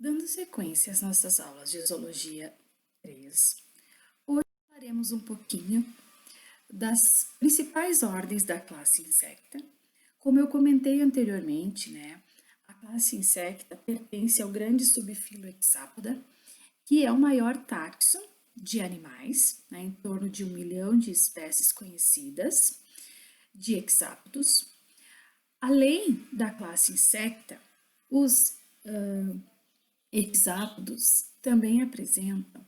Dando sequência às nossas aulas de Zoologia 3, hoje falaremos um pouquinho das principais ordens da classe Insecta. Como eu comentei anteriormente, a classe Insecta pertence ao grande subfilo Hexapoda, que é o maior táxon de animais, em torno de 1 milhão de espécies conhecidas de hexápodos. Além da classe Insecta, os hexápodos também apresentam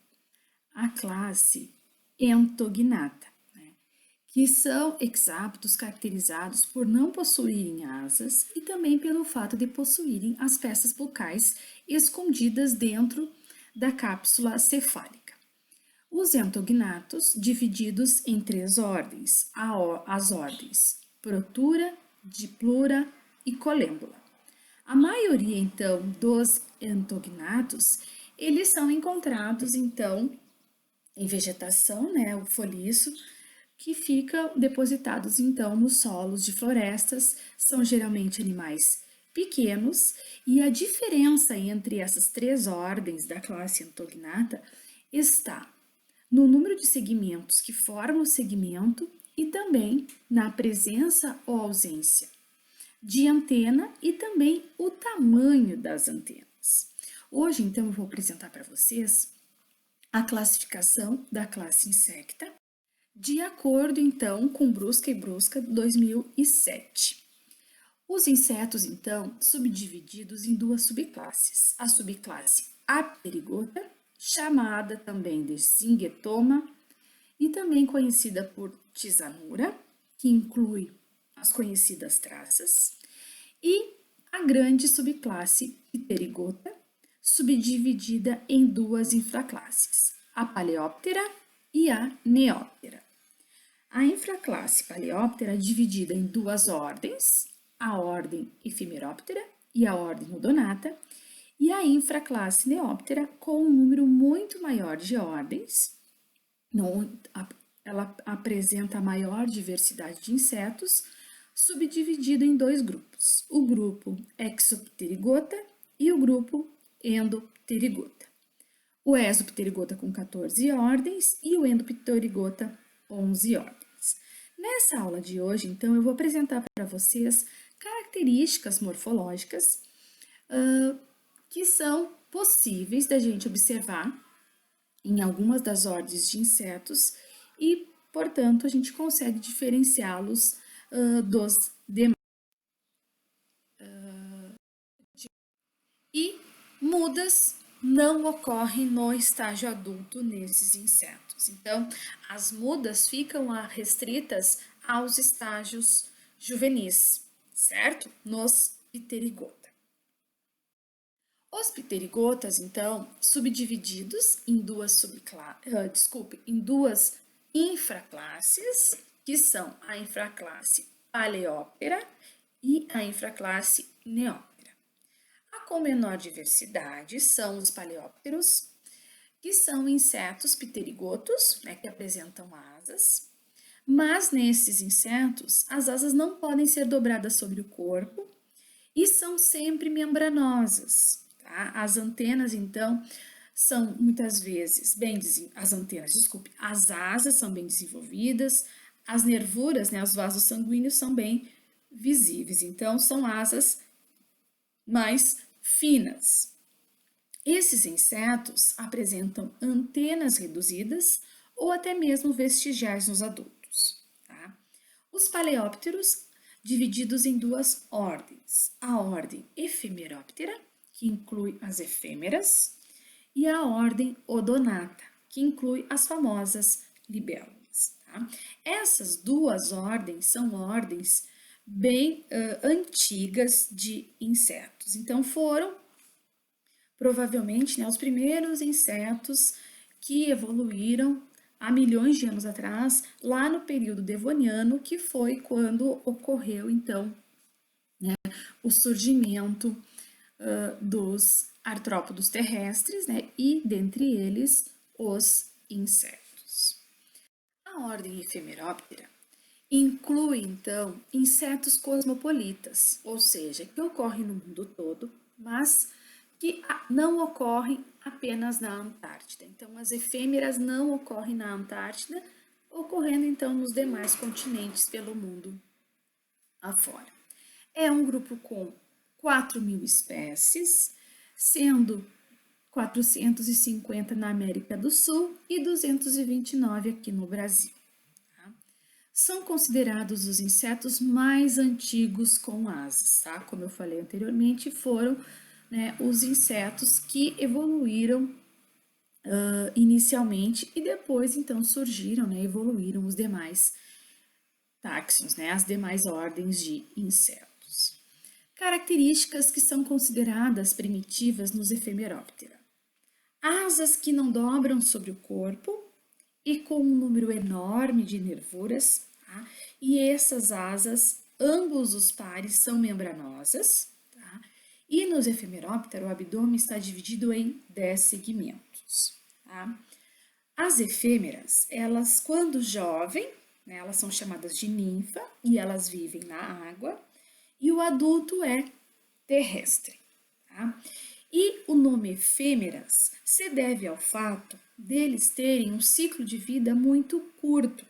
a classe Entognata, que são hexápodos caracterizados por não possuírem asas e também pelo fato de possuírem as peças bucais escondidas dentro da cápsula cefálica. Os entognatos, divididos em 3 ordens, as ordens Protura, Diplura e Colêmbula. A maioria, então, dos entognatos, eles são encontrados, então, em vegetação, o foliço, que fica depositados, então, nos solos de florestas, são geralmente animais pequenos, e a diferença entre essas 3 ordens da classe entognata está no número de segmentos que formam o segmento e também na presença ou ausência de antena e também o tamanho das antenas. Hoje, então, eu vou apresentar para vocês a classificação da classe Insecta, de acordo, então, com Brusca e Brusca 2007. Os insetos, então, subdivididos em 2 subclasses. A subclasse Apterygota, chamada também de Zinghetoma, e também conhecida por Tisanura, que inclui as conhecidas traças, e a grande subclasse Pterygota, subdividida em 2 infraclasses, a Paleóptera e a Neóptera. A infraclasse Paleóptera é dividida em 2 ordens, a ordem Ephemeroptera e a ordem Odonata, e a infraclasse Neóptera com um número muito maior de ordens. Ela apresenta a maior diversidade de insetos, subdividido em 2 grupos, o grupo Exopterygota e o grupo Endopterygota. O Exopterygota com 14 ordens e o Endopterygota 11 ordens. Nessa aula de hoje, então, eu vou apresentar para vocês características morfológicas que são possíveis da gente observar em algumas das ordens de insetos e, portanto, a gente consegue diferenciá-los dos demais. E mudas não ocorrem no estágio adulto nesses insetos. Então, as mudas ficam restritas aos estágios juvenis, certo? Nos Pterygota. Os pterigotas, então, subdivididos em 2 infraclasses, que são a infraclasse Paleóptera e a infraclasse Neóptera. A com menor diversidade são os paleópteros, que são insetos pterigotos, que apresentam asas, mas nesses insetos as asas não podem ser dobradas sobre o corpo e são sempre membranosas. As antenas, então, são muitas vezes as asas são bem desenvolvidas, as nervuras, os vasos sanguíneos são bem visíveis, então são asas mais finas. Esses insetos apresentam antenas reduzidas ou até mesmo vestigiais nos adultos. Os paleópteros, divididos em 2 ordens, a ordem Ephemeroptera, que inclui as efêmeras, e a ordem Odonata, que inclui as famosas libélulas. Essas 2 ordens são ordens bem antigas de insetos. Então, foram provavelmente os primeiros insetos que evoluíram há milhões de anos atrás, lá no período devoniano, que foi quando ocorreu, então, o surgimento dos artrópodos terrestres, e dentre eles os insetos. A ordem Ephemeroptera inclui, então, insetos cosmopolitas, ou seja, que ocorrem no mundo todo, mas que não ocorrem apenas na Antártida. Então, as efêmeras não ocorrem na Antártida, ocorrendo então nos demais continentes pelo mundo afora. É um grupo com 4.000 espécies, sendo 450 na América do Sul e 229 aqui no Brasil. Tá? São considerados os insetos mais antigos com asas, tá? Como eu falei anteriormente, foram os insetos que evoluíram inicialmente e depois então surgiram, evoluíram os demais táxons, as demais ordens de insetos. Características que são consideradas primitivas nos efemeróptera. Asas que não dobram sobre o corpo e com um número enorme de nervuras, tá? E essas asas, ambos os pares são membranosas, tá? E nos efemeróptera o abdômen está dividido em 10 segmentos, tá? As efêmeras, elas quando jovem, elas são chamadas de ninfa e elas vivem na água, e o adulto é terrestre, tá? E o nome efêmeras se deve ao fato deles terem um ciclo de vida muito curto,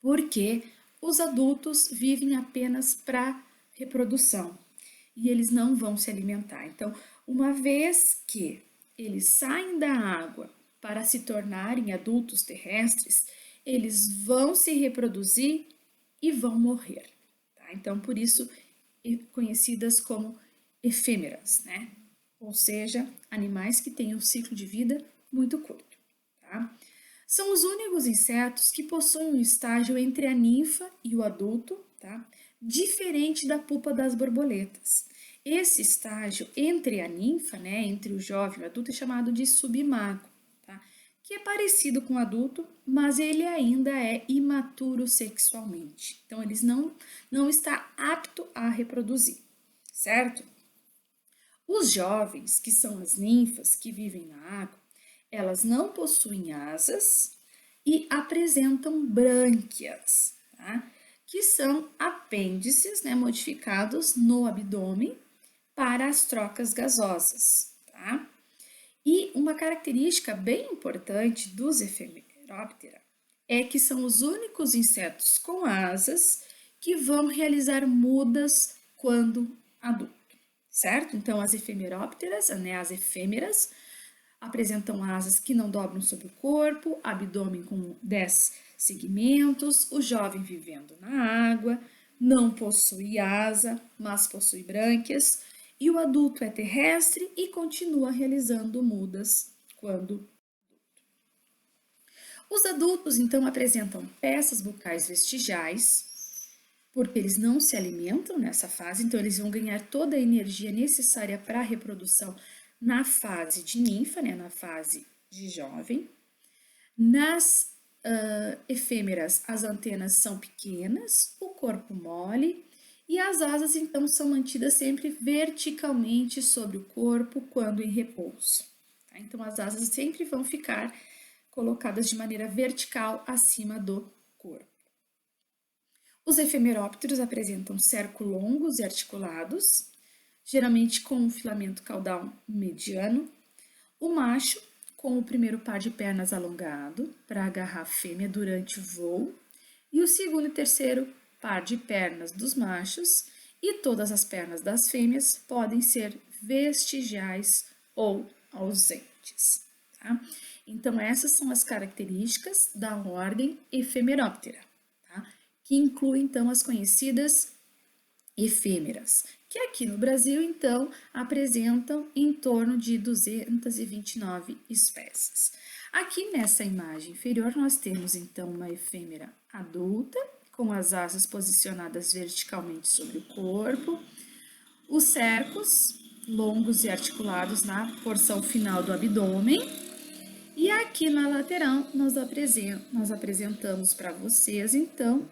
porque os adultos vivem apenas para reprodução e eles não vão se alimentar. Então, uma vez que eles saem da água para se tornarem adultos terrestres, eles vão se reproduzir e vão morrer. Tá? Então, por isso, conhecidas como efêmeras, ou seja, animais que têm um ciclo de vida muito curto. Tá? São os únicos insetos que possuem um estágio entre a ninfa e o adulto, tá? Diferente da pupa das borboletas. Esse estágio entre a ninfa, entre o jovem e o adulto, é chamado de subimago, tá? Que é parecido com o adulto, mas ele ainda é imaturo sexualmente. Então, ele não está apto a reproduzir, certo? Os jovens, que são as ninfas que vivem na água, elas não possuem asas e apresentam brânquias, tá? Que são apêndices modificados no abdômen para as trocas gasosas. Tá? E uma característica bem importante dos efemeróptera é que são os únicos insetos com asas que vão realizar mudas quando adultos. Certo? Então, as efemerópteras, as efêmeras, apresentam asas que não dobram sobre o corpo, abdômen com 10 segmentos, o jovem vivendo na água, não possui asa, mas possui brânquias, e o adulto é terrestre e continua realizando mudas quando os adultos, então, apresentam peças bucais vestigiais, porque eles não se alimentam nessa fase, então eles vão ganhar toda a energia necessária para a reprodução na fase de ninfa, na fase de jovem. Nas efêmeras, as antenas são pequenas, o corpo mole e as asas, então, são mantidas sempre verticalmente sobre o corpo quando em repouso. Tá? Então, as asas sempre vão ficar colocadas de maneira vertical acima do corpo. Os efemerópteros apresentam cerco longos e articulados, geralmente com um filamento caudal mediano. O macho, com o primeiro par de pernas alongado, para agarrar a fêmea durante o voo, e o segundo e terceiro par de pernas dos machos, e todas as pernas das fêmeas podem ser vestigiais ou ausentes. Tá? Então, essas são as características da ordem Efemeróptera, tá? Que inclui, então, as conhecidas efêmeras, que aqui no Brasil, então, apresentam em torno de 229 espécies. Aqui nessa imagem inferior, nós temos, então, uma efêmera adulta, com as asas posicionadas verticalmente sobre o corpo, os cercos longos e articulados na porção final do abdômen, e aqui na lateral nós apresentamos para vocês, então,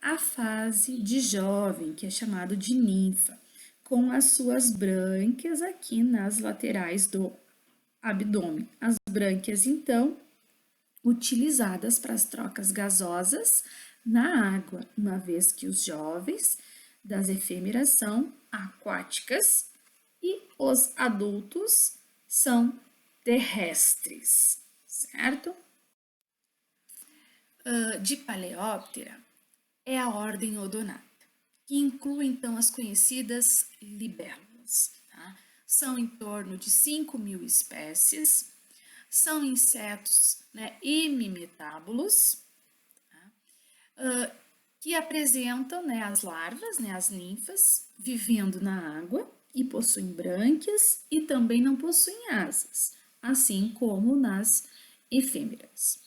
a fase de jovem, que é chamado de ninfa, com as suas brânquias aqui nas laterais do abdômen. As brânquias, então, utilizadas para as trocas gasosas na água, uma vez que os jovens das efêmeras são aquáticas e os adultos são terrestres, certo? De Paleóptera é a ordem Odonata, que inclui então as conhecidas libélulas. Tá? São em torno de 5.000 espécies, são insetos, né, hemimetábulos, tá? Que apresentam, né, as larvas, né, as ninfas, vivendo na água e possuem brânquias e também não possuem asas, assim como nas efêmeras.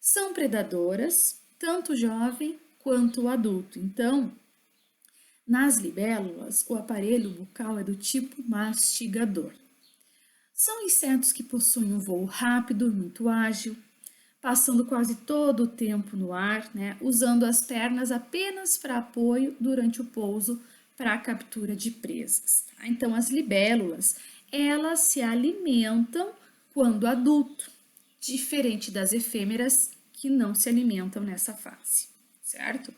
São predadoras, tanto o jovem quanto o adulto. Então, nas libélulas, o aparelho bucal é do tipo mastigador. São insetos que possuem um voo rápido, muito ágil, passando quase todo o tempo no ar, né, usando as pernas apenas para apoio durante o pouso para a captura de presas. Tá? Então, as libélulas, elas se alimentam quando adulto, diferente das efêmeras que não se alimentam nessa fase, certo?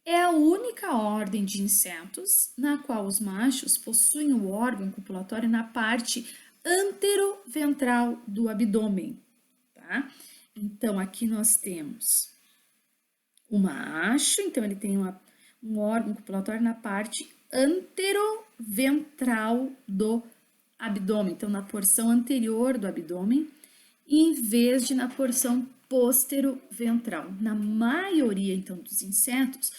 É a única ordem de insetos na qual os machos possuem o órgão copulatório na parte anteroventral do abdômen, tá? Então, aqui nós temos o macho, então ele tem um órgão copulatório na parte anteroventral do abdômen, então na porção anterior do abdômen, em vez de na porção posteroventral. Na maioria, então, dos insetos,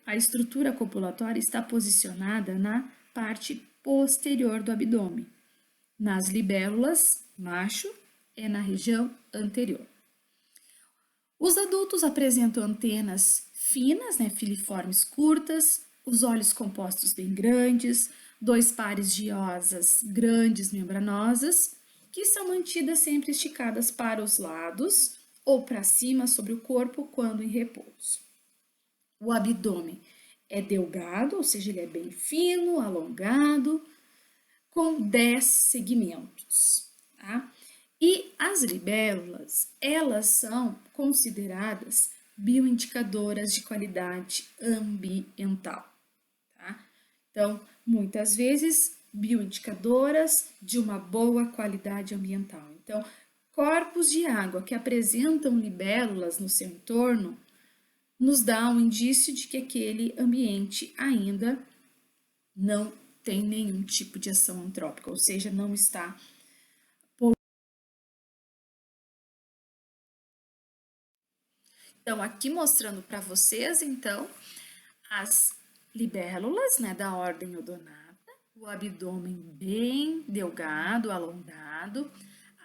a estrutura copulatória está posicionada na parte posterior do abdômen. Nas libélulas, macho, é na região anterior. Os adultos apresentam antenas finas, né, filiformes curtas, os olhos compostos bem grandes, 2 pares de asas grandes, membranosas, que são mantidas sempre esticadas para os lados ou para cima sobre o corpo quando em repouso. O abdômen é delgado, ou seja, ele é bem fino, alongado, com 10 segmentos, tá? E as libélulas, elas são consideradas bioindicadoras de qualidade ambiental, tá? Então, muitas vezes, bioindicadoras de uma boa qualidade ambiental. Então, corpos de água que apresentam libélulas no seu entorno nos dá um indício de que aquele ambiente ainda não tem nenhum tipo de ação antrópica, ou seja, não está poluído. Então, aqui mostrando para vocês, então, as libélulas, né, da ordem Odonata, o abdômen bem delgado, alongado,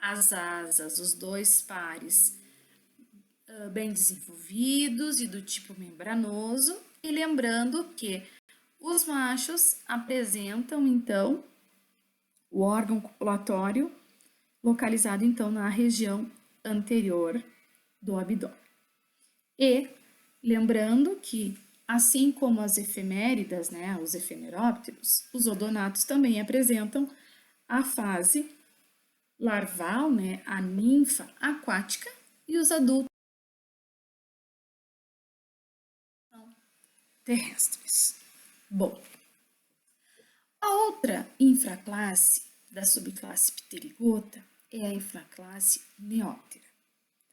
as asas, os 2 pares bem desenvolvidos e do tipo membranoso, e lembrando que os machos apresentam, então, o órgão copulatório localizado, então, na região anterior do abdômen. E lembrando que, assim como as efeméridas, né, os efemerópteros, os odonatos também apresentam a fase larval, né, a ninfa aquática, e os adultos são terrestres. Bom, a outra infraclasse da subclasse Pterygota é a infraclasse Neoptera.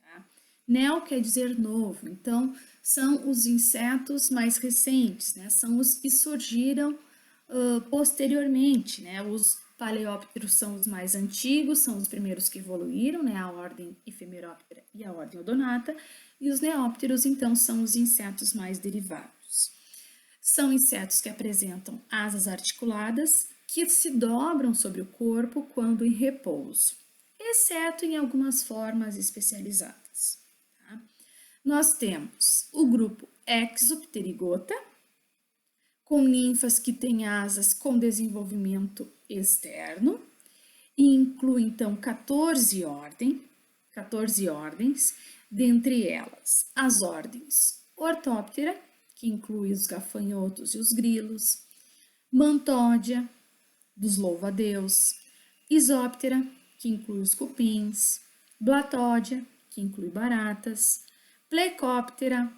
Tá? Neo quer dizer novo, então são os insetos mais recentes, né? São os que surgiram posteriormente, né? Os paleópteros são os mais antigos, são os primeiros que evoluíram, né? A ordem Ephemeroptera e a ordem Odonata, e os neópteros, então, são os insetos mais derivados. São insetos que apresentam asas articuladas que se dobram sobre o corpo quando em repouso, exceto em algumas formas especializadas. Tá? Nós temos o grupo Exopterygota, com ninfas que têm asas com desenvolvimento externo, e inclui então 14 ordens, dentre elas as ordens Orthoptera, que inclui os gafanhotos e os grilos, Mantódia, dos louva-a-Deus, Isóptera, que inclui os cupins, Blatódia, que inclui baratas, Plecóptera,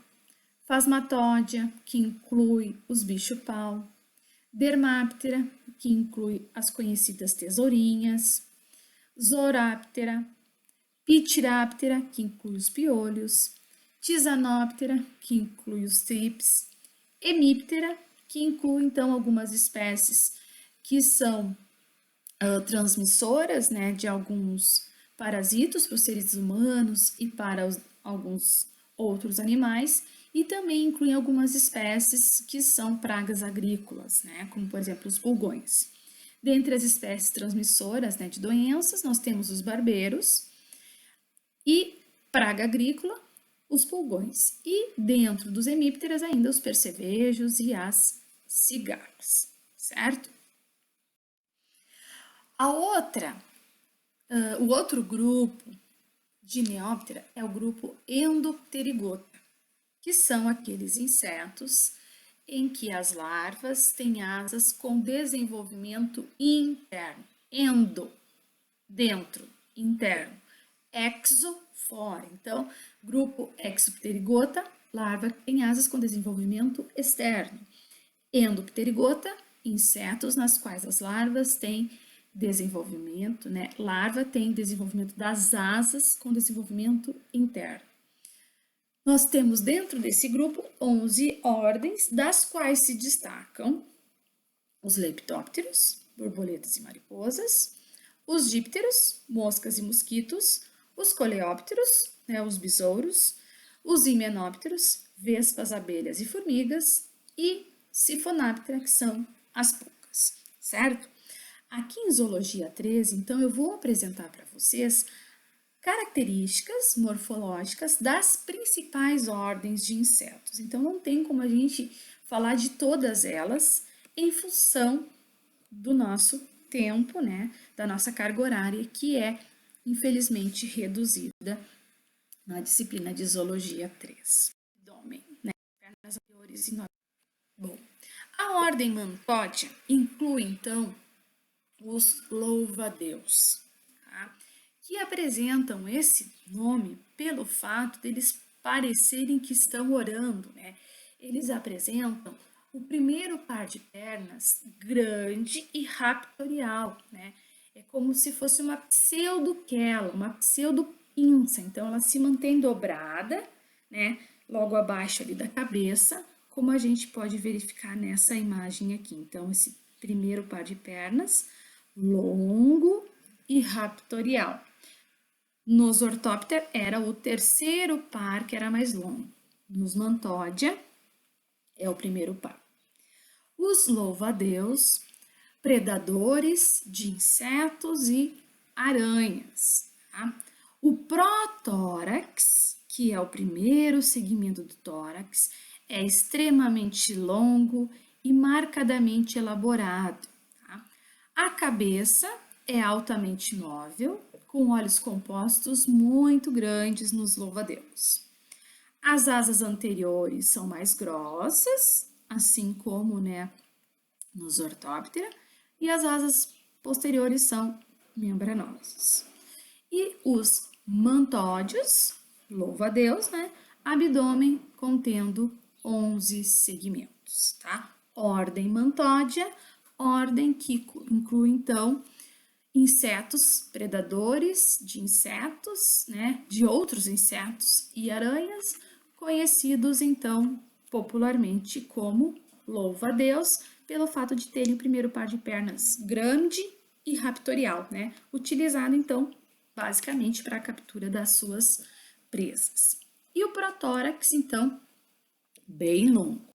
Phasmatódia, que inclui os bicho-pau, Dermáptera, que inclui as conhecidas tesourinhas, Zoráptera, Pitiráptera, que inclui os piolhos, Tisanóptera, que inclui os trips, Hemíptera, que inclui então algumas espécies que são transmissoras, né, de alguns parasitos para os seres humanos e para alguns outros animais, e também inclui algumas espécies que são pragas agrícolas, né, como por exemplo os pulgões. Dentre as espécies transmissoras, né, de doenças, nós temos os barbeiros e praga agrícola, os pulgões. E dentro dos hemípteras ainda os percevejos e as cigarras, certo? O outro grupo de Neóptera é o grupo Endopterygota, que são aqueles insetos em que as larvas têm asas com desenvolvimento interno. Endo, dentro, interno. Exo, fora. Então, grupo Exopterygota, larva que tem asas com desenvolvimento externo. Endopterygota, insetos nas quais as larvas têm desenvolvimento, né? Larva tem desenvolvimento das asas com desenvolvimento interno. Nós temos dentro desse grupo 11 ordens, das quais se destacam os leptópteros, borboletas e mariposas, os dípteros, moscas e mosquitos, os coleópteros, né, os besouros, os himenópteros, vespas, abelhas e formigas, e Siphonaptera, que são as pulgas, certo? Aqui em Zoologia 13, então, eu vou apresentar para vocês características morfológicas das principais ordens de insetos. Então, não tem como a gente falar de todas elas em função do nosso tempo, né, da nossa carga horária, que é, infelizmente, reduzida na disciplina de Zoologia 3. Abdômen, né, pernas anteriores e Bom, a ordem Mantódia inclui, então, os louva-a-Deus, tá? Que apresentam esse nome pelo fato deles parecerem que estão orando, né? Eles apresentam o primeiro par de pernas grande e raptorial, né? É como se fosse uma pseudo-quela, uma pseudo-pinça. Então, ela se mantém dobrada, né? Logo abaixo ali da cabeça, como a gente pode verificar nessa imagem aqui. Então, esse primeiro par de pernas, longo e raptorial. Nos Orthoptera era o terceiro par que era mais longo. Nos Mantódia é o primeiro par. Os louva-a-Deus, predadores de insetos e aranhas. Tá? O protórax, que é o primeiro segmento do tórax, é extremamente longo e marcadamente elaborado. Tá? A cabeça é altamente móvel, com olhos compostos muito grandes nos louva-a-Deus. As asas anteriores são mais grossas, assim como, né, nos Orthoptera, e as asas posteriores são membranosas. E os mantódios, louva-a-Deus, né, abdômen contendo 11 segmentos, tá? Ordem mantódia, ordem que inclui, então, insetos, predadores de insetos, né, de outros insetos e aranhas, conhecidos, então, popularmente como louva-a-Deus, pelo fato de terem o primeiro par de pernas grande e raptorial, né, utilizado, então, basicamente para a captura das suas presas. E o protórax, então, bem longo.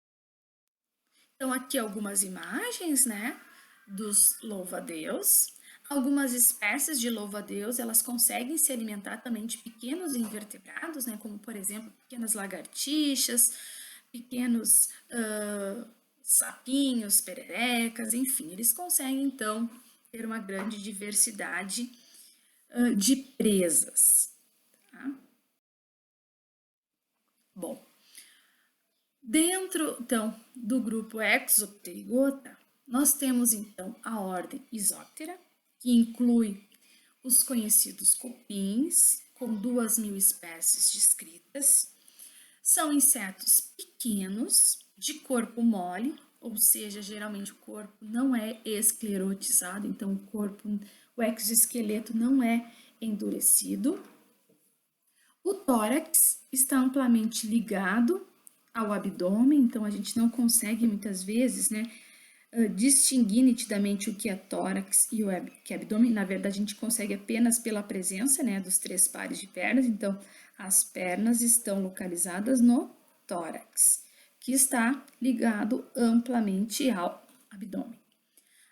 Então, aqui algumas imagens, né, dos louva-a-Deus. Algumas espécies de louva-a-Deus, elas conseguem se alimentar também de pequenos invertebrados, né, como, por exemplo, pequenas lagartixas, pequenos sapinhos, pererecas, enfim, eles conseguem, então, ter uma grande diversidade de presas. Tá? Bom, dentro, então, do grupo Exopterygota, nós temos, então, a ordem Isóptera, que inclui os conhecidos cupins, com 2.000 espécies descritas. São insetos pequenos, de corpo mole, ou seja, geralmente o corpo não é esclerotizado, então o exoesqueleto não é endurecido. O tórax está amplamente ligado ao abdômen, então a gente não consegue muitas vezes, né, distinguir nitidamente o que é tórax e o que é abdômen. Na verdade, a gente consegue apenas pela presença, né, dos 3 pares de pernas. Então, as pernas estão localizadas no tórax, que está ligado amplamente ao abdômen.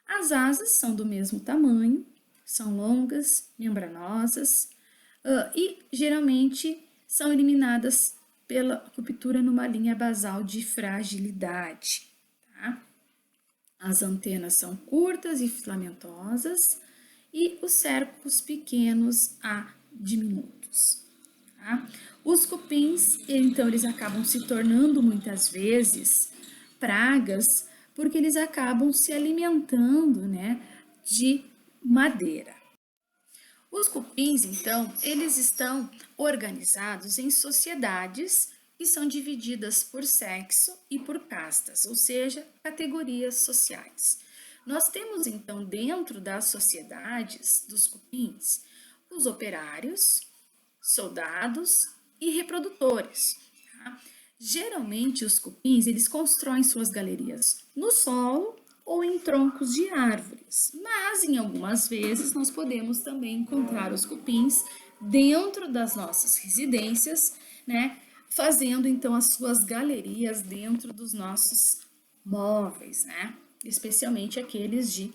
As asas são do mesmo tamanho, são longas, membranosas e geralmente são eliminadas pela ruptura numa linha basal de fragilidade. Tá? As antenas são curtas e filamentosas e os cercos pequenos a diminutos. Tá? Os cupins, então, eles acabam se tornando muitas vezes pragas porque eles acabam se alimentando, né, de madeira. Os cupins, então, eles estão organizados em sociedades e são divididas por sexo e por castas, ou seja, categorias sociais. Nós temos, então, dentro das sociedades dos cupins, os operários, soldados e reprodutores. Tá? Geralmente, os cupins, eles constroem suas galerias no solo ou em troncos de árvores, mas em algumas vezes nós podemos também encontrar os cupins dentro das nossas residências, né, fazendo então as suas galerias dentro dos nossos móveis, né, especialmente aqueles de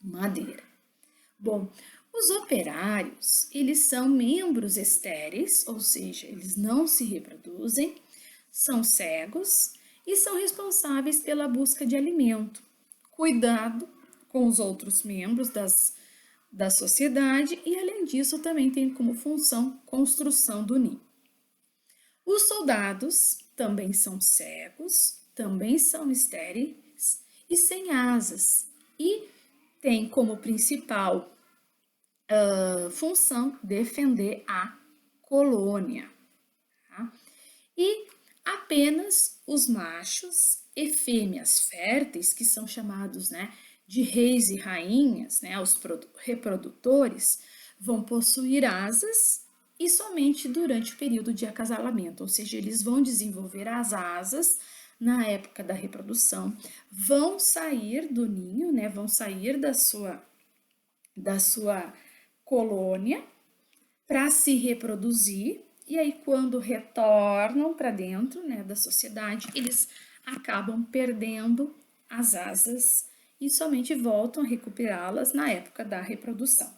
madeira. Bom, os operários, eles são membros estéreis, ou seja, eles não se reproduzem, são cegos e são responsáveis pela busca de alimento, cuidado com os outros membros da sociedade e, além disso, também tem como função construção do ninho. Os soldados também são cegos, também são estéreis e sem asas e têm como principal função defender a colônia. Tá? E apenas os machos e fêmeas férteis, que são chamados, né, de reis e rainhas, né, os reprodutores, vão possuir asas e somente durante o período de acasalamento, ou seja, eles vão desenvolver as asas na época da reprodução, vão sair do ninho, né, vão sair da sua colônia para se reproduzir, e aí quando retornam para dentro, né, da sociedade, eles acabam perdendo as asas e somente voltam a recuperá-las na época da reprodução.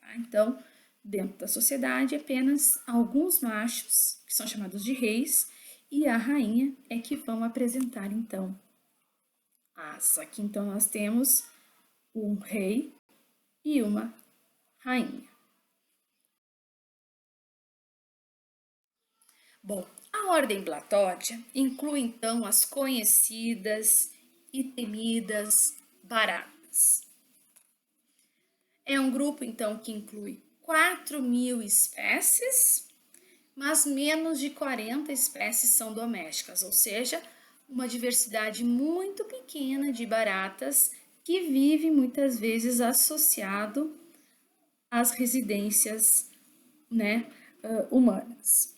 Tá? Então, dentro da sociedade, apenas alguns machos, que são chamados de reis, e a rainha é que vão apresentar, então, asa. Aqui, então, nós temos um rei e uma rainha. Bom, a ordem Blatódia inclui então as conhecidas e temidas baratas. É um grupo então que inclui 4.000 espécies, mas menos de 40 espécies são domésticas, ou seja, uma diversidade muito pequena de baratas que vive muitas vezes associado às residências, né, humanas.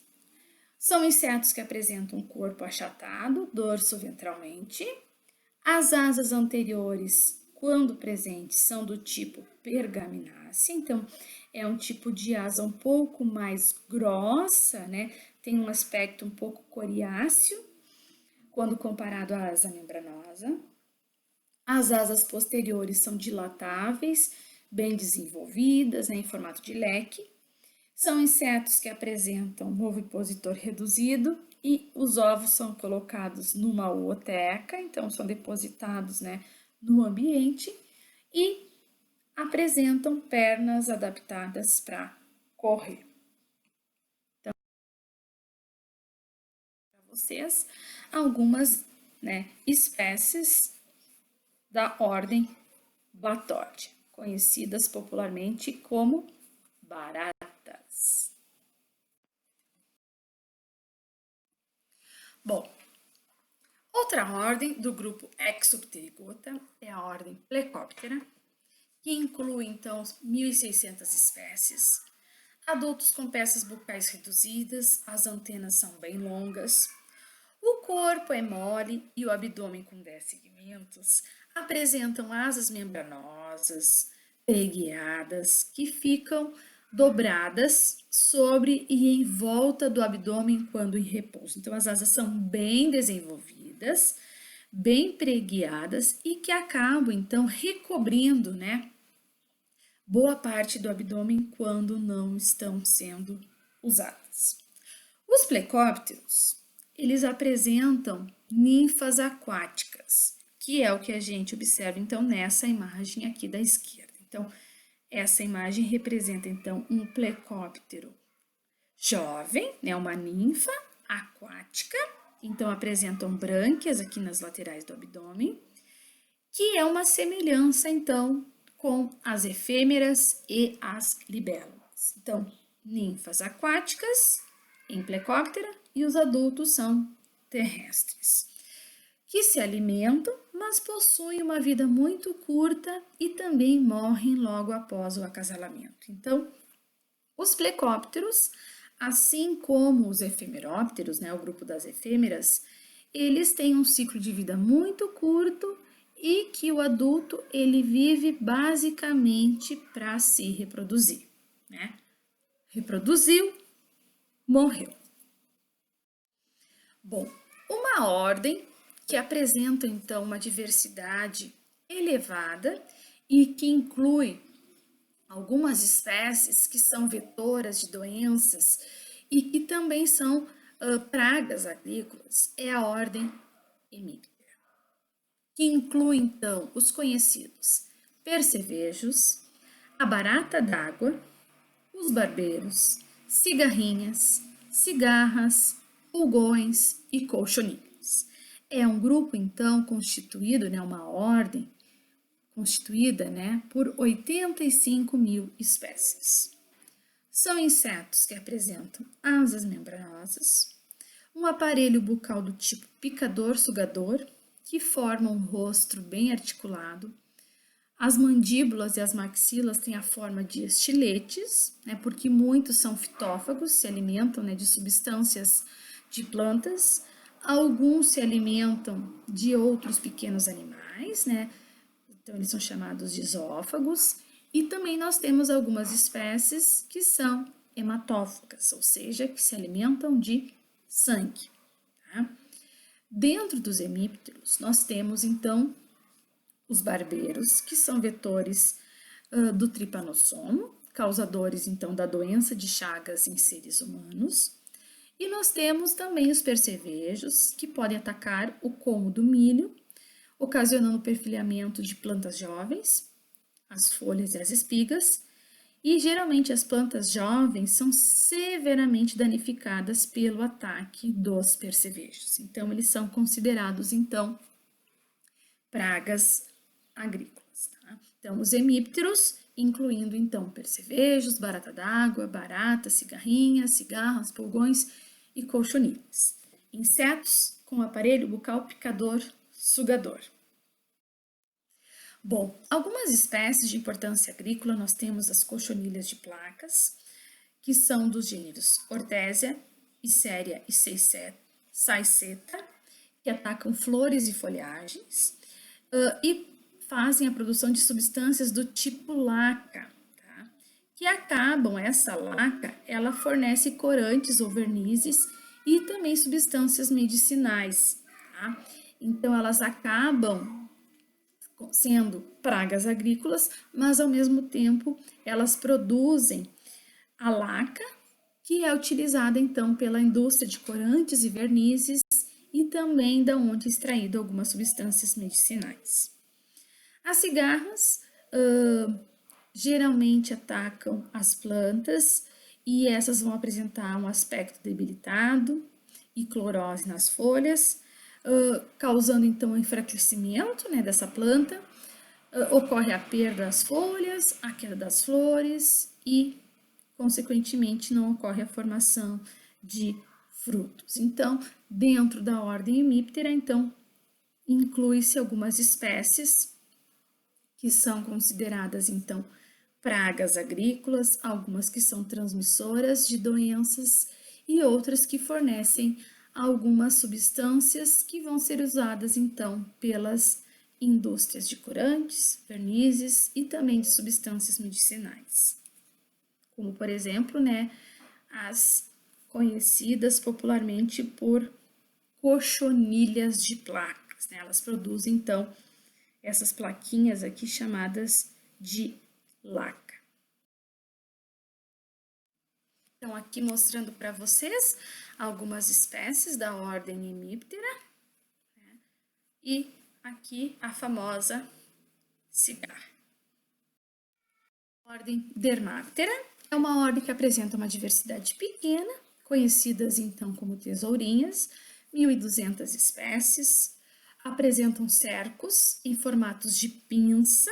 São insetos que apresentam um corpo achatado, dorso-ventralmente. As asas anteriores, quando presentes, são do tipo pergaminácea, então é um tipo de asa um pouco mais grossa, né? Tem um aspecto um pouco coriáceo, quando comparado à asa membranosa. As asas posteriores são dilatáveis, bem desenvolvidas, né, em formato de leque. São insetos que apresentam um ovipositor reduzido e os ovos são colocados numa ooteca, então são depositados, né, no ambiente e apresentam pernas adaptadas para correr. Então, para vocês, algumas, né, espécies da ordem Blatódia, conhecidas popularmente como baratas. Bom, Outra ordem do grupo Exopterygota é a ordem Plecoptera, que inclui então 1.600 espécies. Adultos com peças bucais reduzidas, as antenas são bem longas, o corpo é mole e o abdômen com 10 segmentos apresentam asas membranosas, pregueadas, que ficam dobradas sobre e em volta do abdômen quando em repouso. Então, as asas são bem desenvolvidas, bem pregueadas e que acabam, então, recobrindo, né, boa parte do abdômen quando não estão sendo usadas. Os plecópteros, eles apresentam ninfas aquáticas, que é o que a gente observa, então, nessa imagem aqui da esquerda. Então, essa imagem representa, então, um plecóptero jovem, né, uma ninfa aquática, então apresentam brânquias aqui nas laterais do abdômen, que é uma semelhança, então, com as efêmeras e as libélulas. Então, ninfas aquáticas em plecóptera e os adultos são terrestres, que se alimentam, mas possuem uma vida muito curta e também morrem logo após o acasalamento. Então, os plecópteros, assim como os efemerópteros, né, o grupo das efêmeras, eles têm um ciclo de vida muito curto e que o adulto ele vive basicamente para se reproduzir, né? Reproduziu, morreu. Bom, uma ordem que apresenta então uma diversidade elevada e que inclui algumas espécies que são vetoras de doenças e que também são pragas agrícolas, é a ordem Hemiptera, que inclui então os conhecidos percevejos, a barata d'água, os barbeiros, cigarrinhas, cigarras, pulgões e colchonilhas. É um grupo então constituído, né, uma ordem constituída, né, por 85.000 espécies. São insetos que apresentam asas membranosas, um aparelho bucal do tipo picador-sugador, que forma um rosto bem articulado. As mandíbulas e as maxilas têm a forma de estiletes, né, porque muitos são fitófagos, se alimentam, né, de substâncias de plantas. Alguns se alimentam de outros pequenos animais, né, então eles são chamados de zoófagos. E também nós temos algumas espécies que são hematófagas, ou seja, que se alimentam de sangue. Tá? Dentro dos hemípteros, nós temos então os barbeiros, que são vetores do tripanossomo, causadores então da doença de Chagas em seres humanos. E nós temos também os percevejos, que podem atacar o como do milho, ocasionando o perfilhamento de plantas jovens, as folhas e as espigas, e geralmente as plantas jovens são severamente danificadas pelo ataque dos percevejos. Então, eles são considerados, então, pragas agrícolas. Tá? Então, os hemípteros, incluindo, então, percevejos, barata d'água, baratas, cigarrinhas, cigarras, pulgões e colchonilhas. Insetos com aparelho bucal picador-sugador. Bom, algumas espécies de importância agrícola, nós temos as cochonilhas de placas, que são dos gêneros Ortésia, Icéria e Saiceta, que atacam flores e folhagens e fazem a produção de substâncias do tipo laca, tá? Que acabam, essa laca, ela fornece corantes ou vernizes e também substâncias medicinais, tá? Então, elas acabam sendo pragas agrícolas, mas ao mesmo tempo elas produzem a laca, que é utilizada então pela indústria de corantes e vernizes e também da onde é extraído algumas substâncias medicinais. As cigarras geralmente atacam as plantas e essas vão apresentar um aspecto debilitado e clorose nas folhas, causando então o enfraquecimento, né, dessa planta. Ocorre a perda das folhas, a queda das flores e, consequentemente, não ocorre a formação de frutos. Então, dentro da ordem Hemiptera, então, inclui-se algumas espécies que são consideradas, então, pragas agrícolas, algumas que são transmissoras de doenças e outras que fornecem algumas substâncias que vão ser usadas, então, pelas indústrias de corantes, vernizes e também de substâncias medicinais. Como, por exemplo, né, as conhecidas popularmente por cochonilhas de placas, né? Elas produzem, então, essas plaquinhas aqui chamadas de laca. Então, aqui mostrando para vocês algumas espécies da ordem Hemiptera, né? E aqui a famosa cigarra. A ordem Dermaptera é uma ordem que apresenta uma diversidade pequena, conhecidas então como tesourinhas, 1.200 espécies, apresentam cercos em formatos de pinça,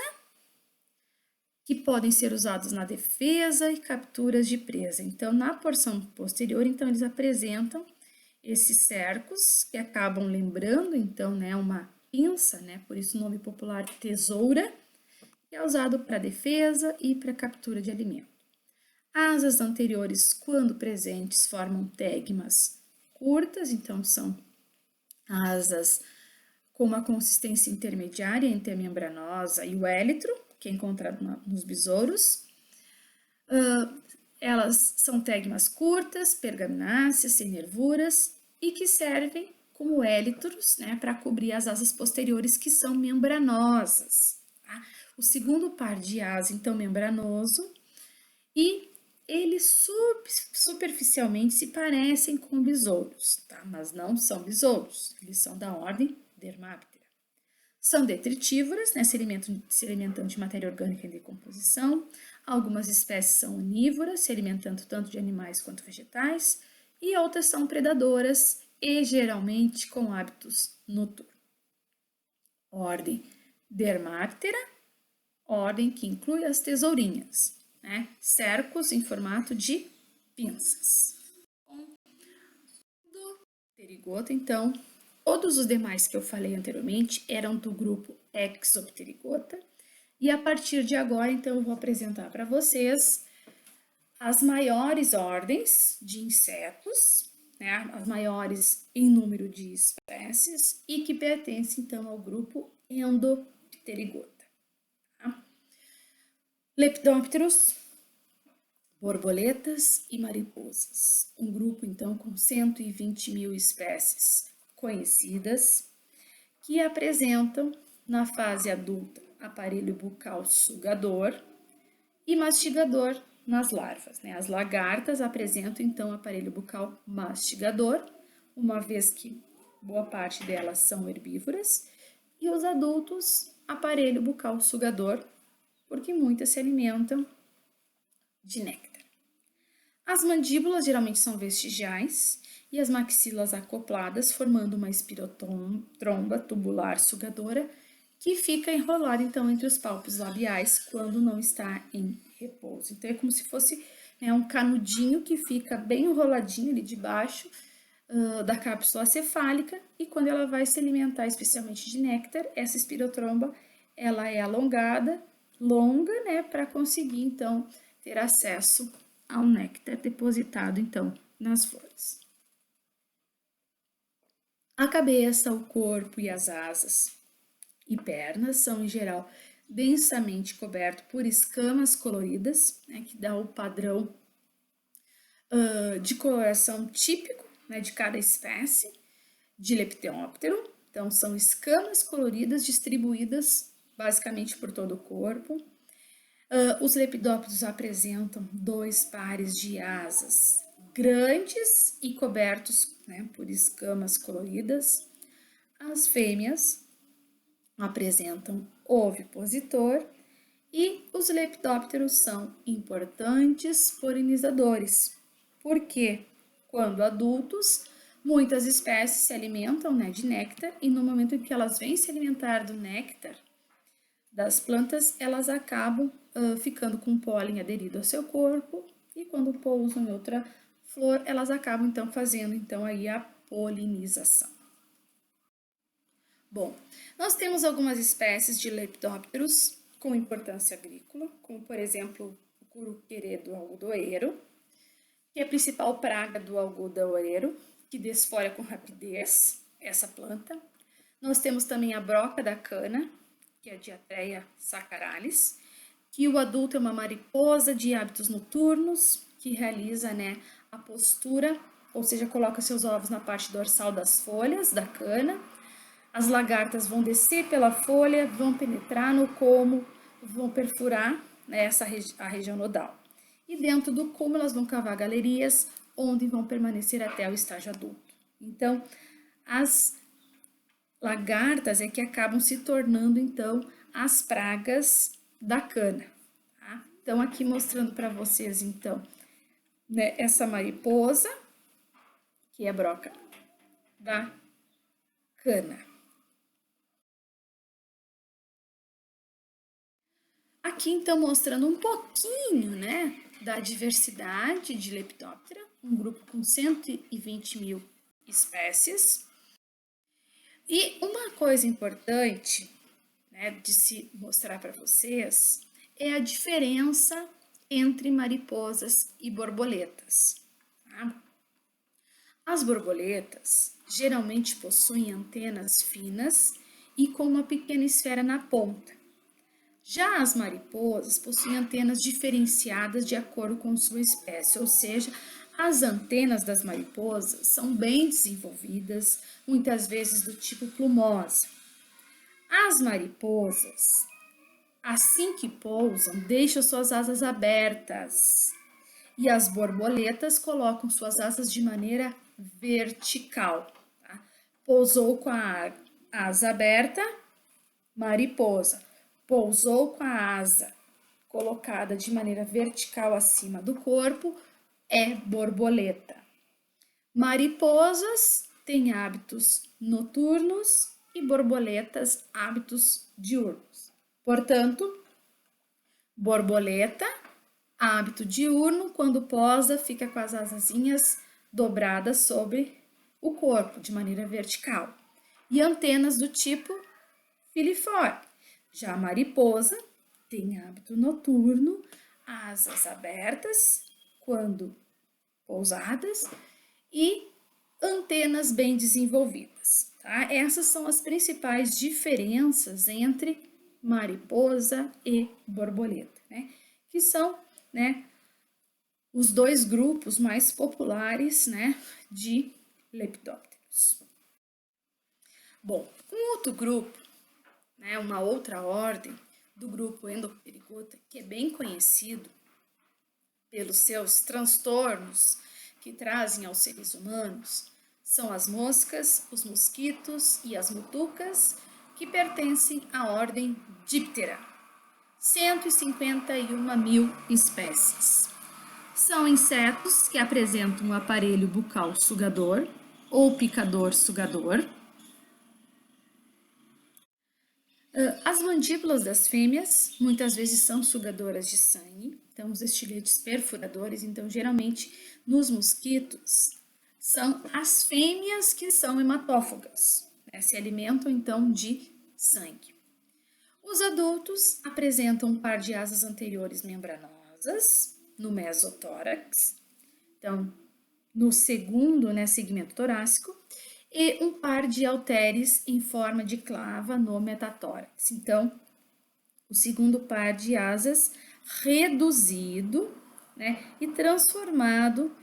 que podem ser usados na defesa e capturas de presa. Então, na porção posterior, então, eles apresentam esses cercos, que acabam lembrando, então, né, uma pinça, né, por isso o nome popular tesoura, que é usado para defesa e para captura de alimento. Asas anteriores, quando presentes, formam tegmas curtas, então são asas com uma consistência intermediária entre a membranosa e o élitro, que é encontrado nos besouros. Elas são tegmas curtas, pergamináceas, sem nervuras e que servem como élitros, né, para cobrir as asas posteriores que são membranosas. Tá? O segundo par de asa, então, membranoso, e eles superficialmente se parecem com besouros, tá? Mas não são besouros, eles são da ordem Dermaptera. São detritívoras, né, se alimentando de matéria orgânica em decomposição. Algumas espécies são onívoras, se alimentando tanto de animais quanto vegetais, e outras são predadoras e geralmente com hábitos noturnos. Ordem Dermaptera, ordem que inclui as tesourinhas, né, cercos em formato de pinças. Do pterigota, então, todos os demais que eu falei anteriormente eram do grupo Exopterygota, e a partir de agora, então, eu vou apresentar para vocês as maiores ordens de insetos, né, as maiores em número de espécies e que pertencem, então, ao grupo Endopterygota. Tá? Lepidópteros, borboletas e mariposas. Um grupo, então, com 120.000 espécies conhecidas, que apresentam, na fase adulta, aparelho bucal sugador e mastigador nas larvas. Né? As lagartas apresentam, então, aparelho bucal mastigador, uma vez que boa parte delas são herbívoras, e os adultos, aparelho bucal sugador, porque muitas se alimentam de néctar. As mandíbulas geralmente são vestigiais e as maxilas acopladas, formando uma espirotromba tubular sugadora que fica enrolada, então, entre os pálpebros labiais quando não está em repouso. Então, é como se fosse, né, um canudinho que fica bem enroladinho ali debaixo da cápsula cefálica, e quando ela vai se alimentar especialmente de néctar, essa espirotromba, ela é alongada, longa, né, para conseguir, então, ter acesso ao néctar depositado, então, nas flores. A cabeça, o corpo e as asas e pernas são, em geral, densamente cobertos por escamas coloridas, né, que dá o padrão de coloração típico, né, de cada espécie de lepidóptero. Então, são escamas coloridas distribuídas basicamente por todo o corpo. Os lepidópteros apresentam 2 pares de asas grandes e cobertos, né, por escamas coloridas. As fêmeas apresentam ovipositor e os lepidópteros são importantes polinizadores, porque quando adultos, muitas espécies se alimentam, né, de néctar, e no momento em que elas vêm se alimentar do néctar das plantas, elas acabam ficando com pólen aderido ao seu corpo, e quando pousam em outra flor, elas acabam então fazendo então aí a polinização. Bom, nós temos algumas espécies de lepidópteros com importância agrícola, como por exemplo o curuquerê do algodoeiro, que é a principal praga do algodoeiro, que desfolha com rapidez essa planta. Nós temos também a broca da cana, que é a Diatreia sacaralis, que o adulto é uma mariposa de hábitos noturnos, que realiza, né, a postura, ou seja, coloca seus ovos na parte dorsal das folhas da cana. As lagartas vão descer pela folha, vão penetrar no colmo, vão perfurar, né, a região nodal. E dentro do colmo elas vão cavar galerias, onde vão permanecer até o estágio adulto. Então, as lagartas é que acabam se tornando, então, as pragas da cana. Tá? Então, aqui mostrando para vocês, então, né, essa mariposa, que é a broca da cana. Aqui, então, mostrando um pouquinho, né, da diversidade de Lepidoptera, um grupo com 120 mil espécies. E uma coisa importante, né, de se mostrar para vocês é a diferença entre mariposas e borboletas. Tá? As borboletas geralmente possuem antenas finas e com uma pequena esfera na ponta. Já as mariposas possuem antenas diferenciadas de acordo com sua espécie, ou seja, as antenas das mariposas são bem desenvolvidas, muitas vezes do tipo plumosa. As mariposas, assim que pousam, deixam suas asas abertas e as borboletas colocam suas asas de maneira vertical. Tá? Pousou com a asa aberta, mariposa. Pousou com a asa colocada de maneira vertical acima do corpo, é borboleta. Mariposas têm hábitos noturnos e borboletas hábitos diurnos. Portanto, borboleta, hábito diurno, quando posa, fica com as asasinhas dobradas sobre o corpo, de maneira vertical. E antenas do tipo filiforme. Já a mariposa tem hábito noturno, asas abertas quando pousadas e antenas bem desenvolvidas. Tá? Essas são as principais diferenças entre mariposa e borboleta, né? Que são, né, os dois grupos mais populares, né, de lepidópteros. Bom, um outro grupo, né, uma outra ordem do grupo Endopterygota, que é bem conhecido pelos seus transtornos que trazem aos seres humanos, são as moscas, os mosquitos e as mutucas, que pertencem à ordem Diptera, 151 mil espécies. São insetos que apresentam um aparelho bucal sugador ou picador sugador. As mandíbulas das fêmeas muitas vezes são sugadoras de sangue, então os estiletes perfuradores, então geralmente nos mosquitos são as fêmeas que são hematófagas, né? Se alimentam então de sangue. Os adultos apresentam um par de asas anteriores membranosas no mesotórax, então no segundo, né, segmento torácico, e um par de halteres em forma de clava no metatórax. Então, o segundo par de asas reduzido, né, e transformado,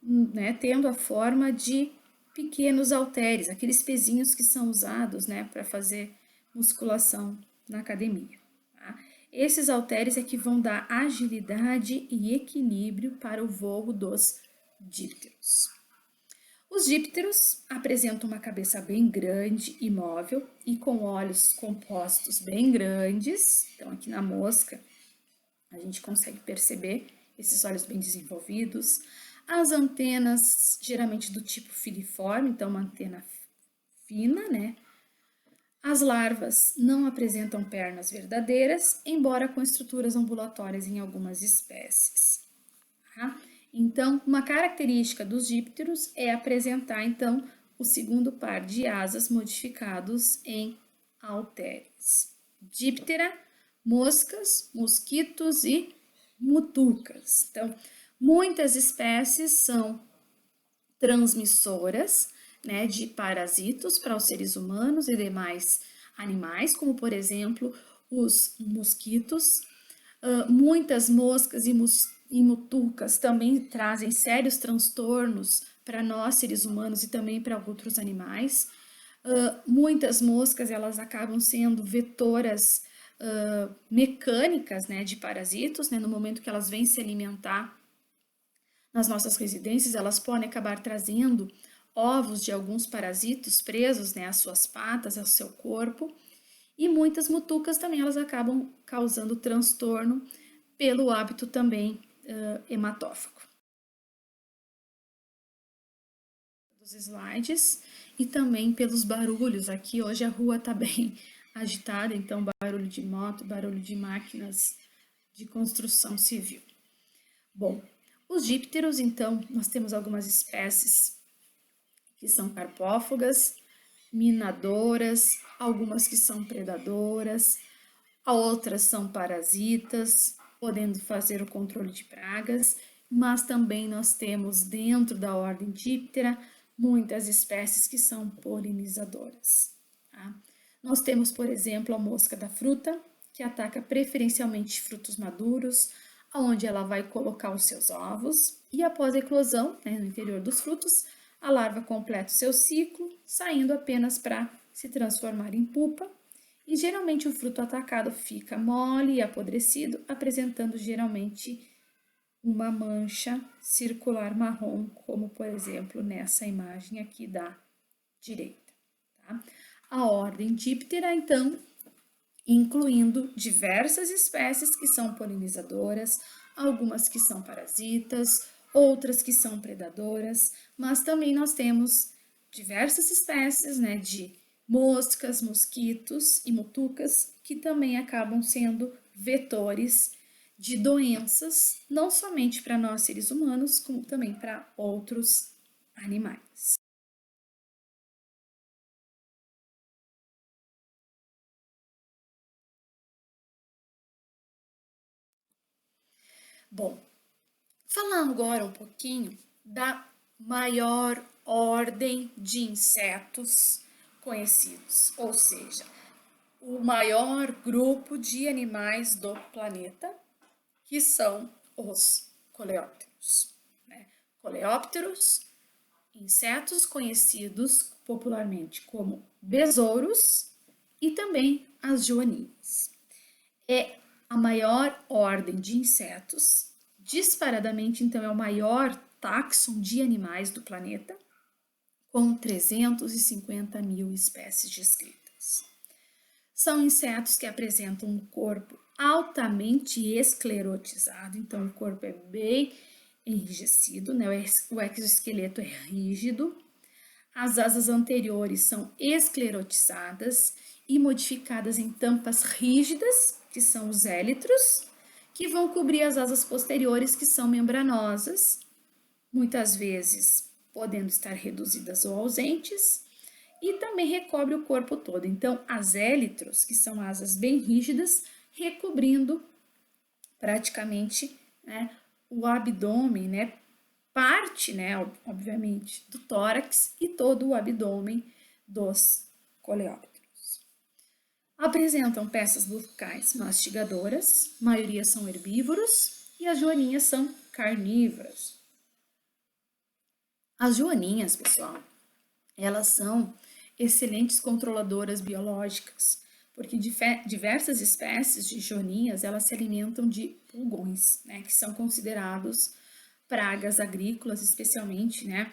né, tendo a forma de pequenos halteres, aqueles pezinhos que são usados, né, para fazer musculação na academia. Tá? Esses halteres é que vão dar agilidade e equilíbrio para o voo dos dípteros. Os dípteros apresentam uma cabeça bem grande e móvel e com olhos compostos bem grandes. Então, aqui na mosca, a gente consegue perceber esses olhos bem desenvolvidos. As antenas, geralmente do tipo filiforme, então uma antena fina, né? As larvas não apresentam pernas verdadeiras, embora com estruturas ambulatórias em algumas espécies. Tá? Então, uma característica dos dípteros é apresentar, então, o segundo par de asas modificados em halteres. Díptera, moscas, mosquitos e mutucas. Então, muitas espécies são transmissoras, né, de parasitos para os seres humanos e demais animais, como por exemplo os mosquitos. Muitas moscas e mutucas também trazem sérios transtornos para nós seres humanos e também para outros animais. Muitas moscas elas acabam sendo vetoras mecânicas, né, de parasitos, né, no momento que elas vêm se alimentar nas nossas residências, elas podem acabar trazendo ovos de alguns parasitos presos, né, às suas patas, ao seu corpo, e muitas mutucas também elas acabam causando transtorno pelo hábito também hematófago. Dos slides e também pelos barulhos. Aqui hoje a rua está bem agitada, então barulho de moto, barulho de máquinas de construção civil. Bom, os dípteros, então, nós temos algumas espécies que são carpófagas, minadoras, algumas que são predadoras, outras são parasitas, podendo fazer o controle de pragas, mas também nós temos dentro da ordem Díptera muitas espécies que são polinizadoras. Tá? Nós temos, por exemplo, a mosca da fruta, que ataca preferencialmente frutos maduros, onde ela vai colocar os seus ovos e após a eclosão, né, no interior dos frutos, a larva completa o seu ciclo, saindo apenas para se transformar em pupa, e geralmente o fruto atacado fica mole e apodrecido, apresentando geralmente uma mancha circular marrom, como por exemplo nessa imagem aqui da direita. Tá? A ordem Díptera, então, incluindo diversas espécies que são polinizadoras, algumas que são parasitas, outras que são predadoras, mas também nós temos diversas espécies, né, de moscas, mosquitos e mutucas que também acabam sendo vetores de doenças, não somente para nós seres humanos, como também para outros animais. Bom, falar agora um pouquinho da maior ordem de insetos conhecidos, ou seja, o maior grupo de animais do planeta, que são os coleópteros. Né? Coleópteros, insetos conhecidos popularmente como besouros e também as joaninhas. É a maior ordem de insetos, disparadamente, então, é o maior táxon de animais do planeta, com 350 mil espécies descritas. São insetos que apresentam um corpo altamente esclerotizado, então o corpo é bem enrijecido, né? O exoesqueleto é rígido, as asas anteriores são esclerotizadas e modificadas em tampas rígidas, que são os élitros, que vão cobrir as asas posteriores, que são membranosas, muitas vezes podendo estar reduzidas ou ausentes, e também recobre o corpo todo. Então, as élitros, que são asas bem rígidas, recobrindo praticamente, né, o abdômen, né, parte, né, obviamente, do tórax e todo o abdômen dos coleópteros. Apresentam peças bucais mastigadoras, maioria são herbívoros e as joaninhas são carnívoras. As joaninhas, pessoal, elas são excelentes controladoras biológicas, porque diversas espécies de joaninhas, elas se alimentam de pulgões, né, que são considerados pragas agrícolas, especialmente, né,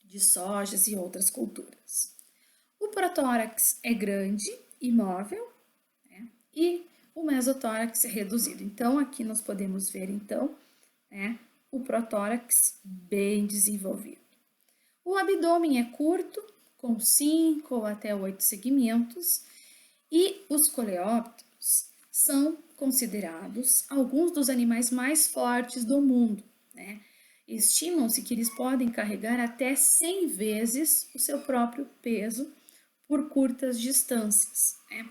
de sojas e outras culturas. O protórax é grande e móvel, né, e o mesotórax é reduzido. Então, aqui nós podemos ver, então, né, o protórax bem desenvolvido. O abdômen é curto, com 5 ou até 8 segmentos, e os coleópteros são considerados alguns dos animais mais fortes do mundo, né? Estimam-se que eles podem carregar até 100 vezes o seu próprio peso por curtas distâncias, né?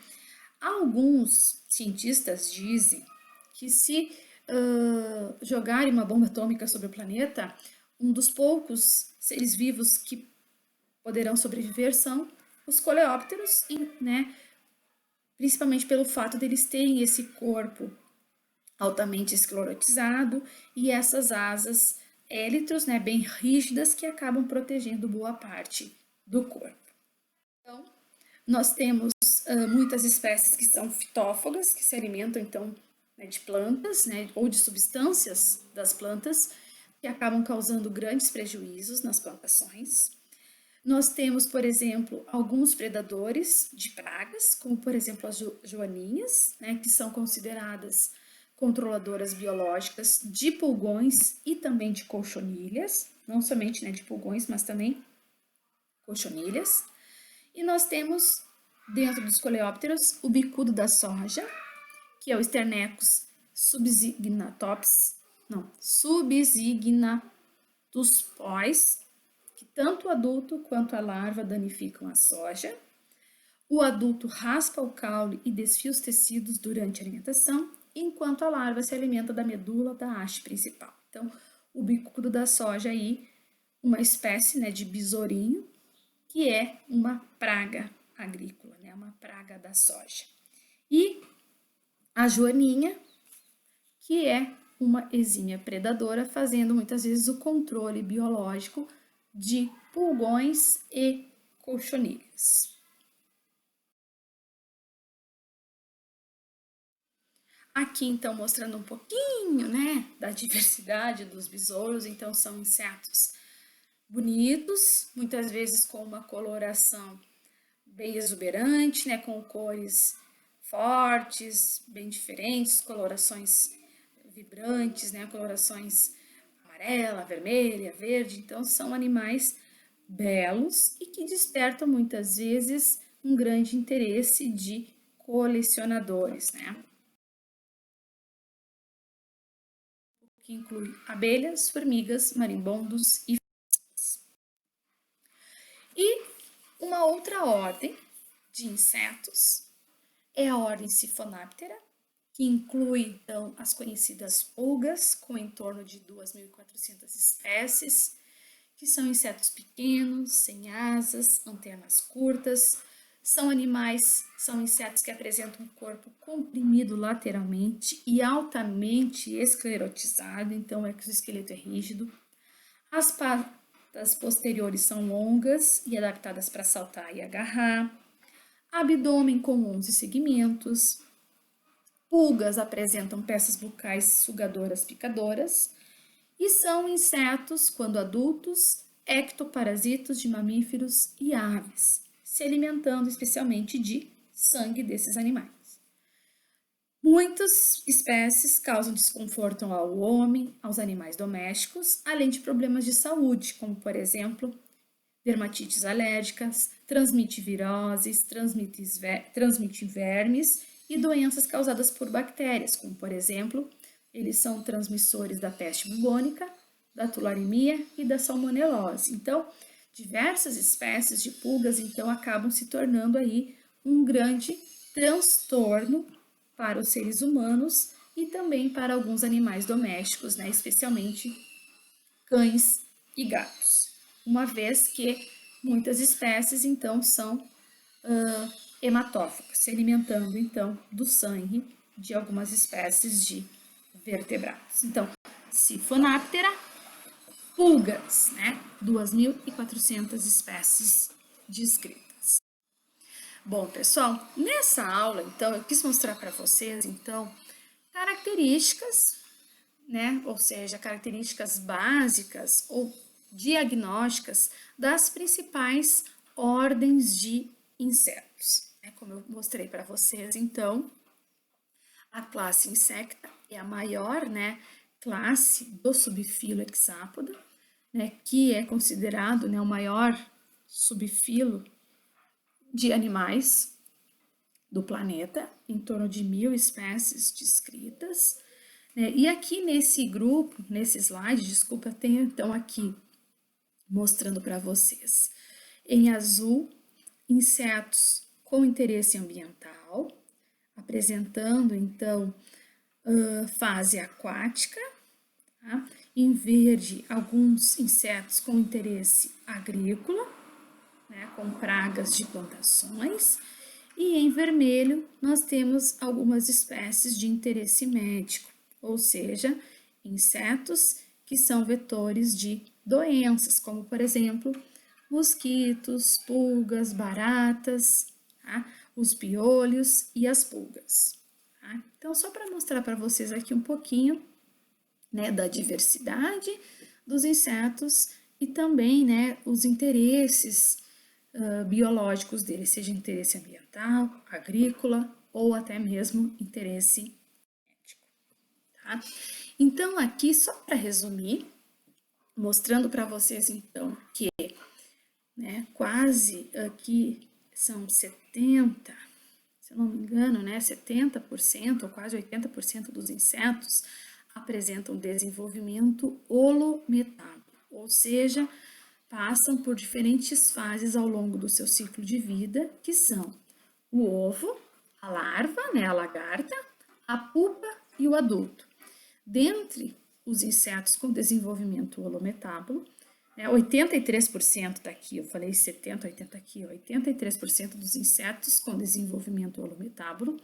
Alguns cientistas dizem que se jogarem uma bomba atômica sobre o planeta, um dos poucos seres vivos que poderão sobreviver são os coleópteros, né? Principalmente pelo fato deles terem esse corpo altamente esclerotizado e essas asas élitros, né, bem rígidas, que acabam protegendo boa parte do corpo. Então, nós temos muitas espécies que são fitófagas, que se alimentam, então, né, de plantas, né, ou de substâncias das plantas, que acabam causando grandes prejuízos nas plantações. Nós temos, por exemplo, alguns predadores de pragas, como, por exemplo, as joaninhas, né, que são consideradas controladoras biológicas de pulgões e também de cochonilhas, não somente, né, de pulgões, mas também cochonilhas. E nós temos, dentro dos coleópteros, o bicudo da soja, que é o Sternechos subsignatus pois, que tanto o adulto quanto a larva danificam a soja. O adulto raspa o caule e desfia os tecidos durante a alimentação, enquanto a larva se alimenta da medula da haste principal. Então, o bicudo da soja aí, uma espécie, né, de besourinho, que é uma praga agrícola, né, uma praga da soja. E a joaninha, que é uma exímia predadora, fazendo muitas vezes o controle biológico de pulgões e cochonilhas. Aqui, então, mostrando um pouquinho, né, da diversidade dos besouros. Então, são insetos bonitos, muitas vezes com uma coloração bem exuberante, né, com cores fortes, bem diferentes, colorações vibrantes, né, colorações amarela, vermelha, verde. Então, são animais belos e que despertam muitas vezes um grande interesse de colecionadores, né? Que inclui abelhas, formigas, marimbondos e vespas. E uma outra ordem de insetos é a ordem Siphonáptera, que inclui então as conhecidas pulgas, com em torno de 2.400 espécies, que são insetos pequenos, sem asas, antenas curtas. São insetos que apresentam um corpo comprimido lateralmente e altamente esclerotizado, então o exoesqueleto é rígido. As patas posteriores são longas e adaptadas para saltar e agarrar. Abdômen com 11 segmentos. Pulgas apresentam peças bucais sugadoras picadoras e são insetos, quando adultos, ectoparasitos de mamíferos e aves, se alimentando especialmente de sangue desses animais. Muitas espécies causam desconforto ao homem, aos animais domésticos, além de problemas de saúde, como, por exemplo, dermatites alérgicas, transmite viroses, transmite vermes e doenças causadas por bactérias, como, por exemplo, eles são transmissores da peste bubônica, da tularemia e da salmonelose. Então, diversas espécies de pulgas, então, acabam se tornando aí um grande transtorno para os seres humanos e também para alguns animais domésticos, né, especialmente cães e gatos, uma vez que muitas espécies, então, são hematófagas, se alimentando, então, do sangue de algumas espécies de vertebrados. Então, Siphonáptera, pulgas, né? 2.400 espécies descritas. Bom, pessoal, nessa aula, então, eu quis mostrar para vocês, então, características, né? Ou seja, características básicas ou diagnósticas das principais ordens de insetos. Como eu mostrei para vocês, então, a classe Insecta é a maior, né, classe do subfilo Hexapoda, né, que é considerado, né, o maior subfilo de animais do planeta, em torno de 1.000 espécies descritas. né? E aqui nesse grupo, nesse slide, desculpa, tem então aqui mostrando para vocês. Em azul, insetos com interesse ambiental, apresentando então fase aquática, tá? Em verde, alguns insetos com interesse agrícola, né, com pragas de plantações, e em vermelho nós temos algumas espécies de interesse médico, ou seja, insetos que são vetores de doenças, como por exemplo, mosquitos, pulgas, baratas, tá? Os piolhos e as pulgas. Tá? Então, só para mostrar para vocês aqui um pouquinho, né, da diversidade dos insetos e também, né, os interesses biológicos deles, seja interesse ambiental, agrícola ou até mesmo interesse médico. Tá? Então, aqui, só para resumir, mostrando para vocês, então, que né, quase aqui são 70, se eu não me engano, né, 70% ou quase 80% dos insetos apresentam desenvolvimento holometábico, ou seja, passam por diferentes fases ao longo do seu ciclo de vida, que são o ovo, a larva, né, a lagarta, a pupa e o adulto. Dentre os insetos com desenvolvimento holometábulo, 83% daqui, eu falei 70, 80 aqui, 83% dos insetos com desenvolvimento holometábulo,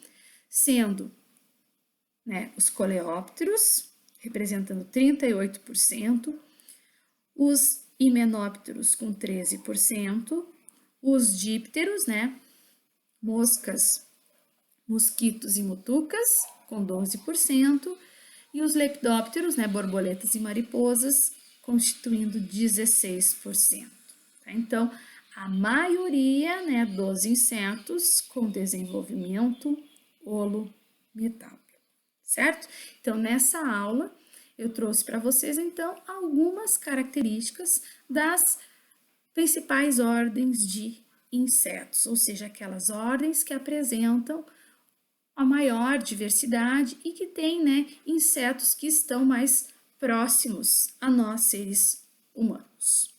sendo, né, os coleópteros, representando 38%, os himenópteros com 13%, os dípteros, né, moscas, mosquitos e mutucas, com 12%, e os lepidópteros, né, borboletas e mariposas, constituindo 16%. Tá? Então, a maioria, né, dos insetos com desenvolvimento holometábico, certo? Então, nessa aula, eu trouxe para vocês, então, algumas características das principais ordens de insetos, ou seja, aquelas ordens que apresentam a maior diversidade e que tem, né, insetos que estão mais próximos a nós, seres humanos.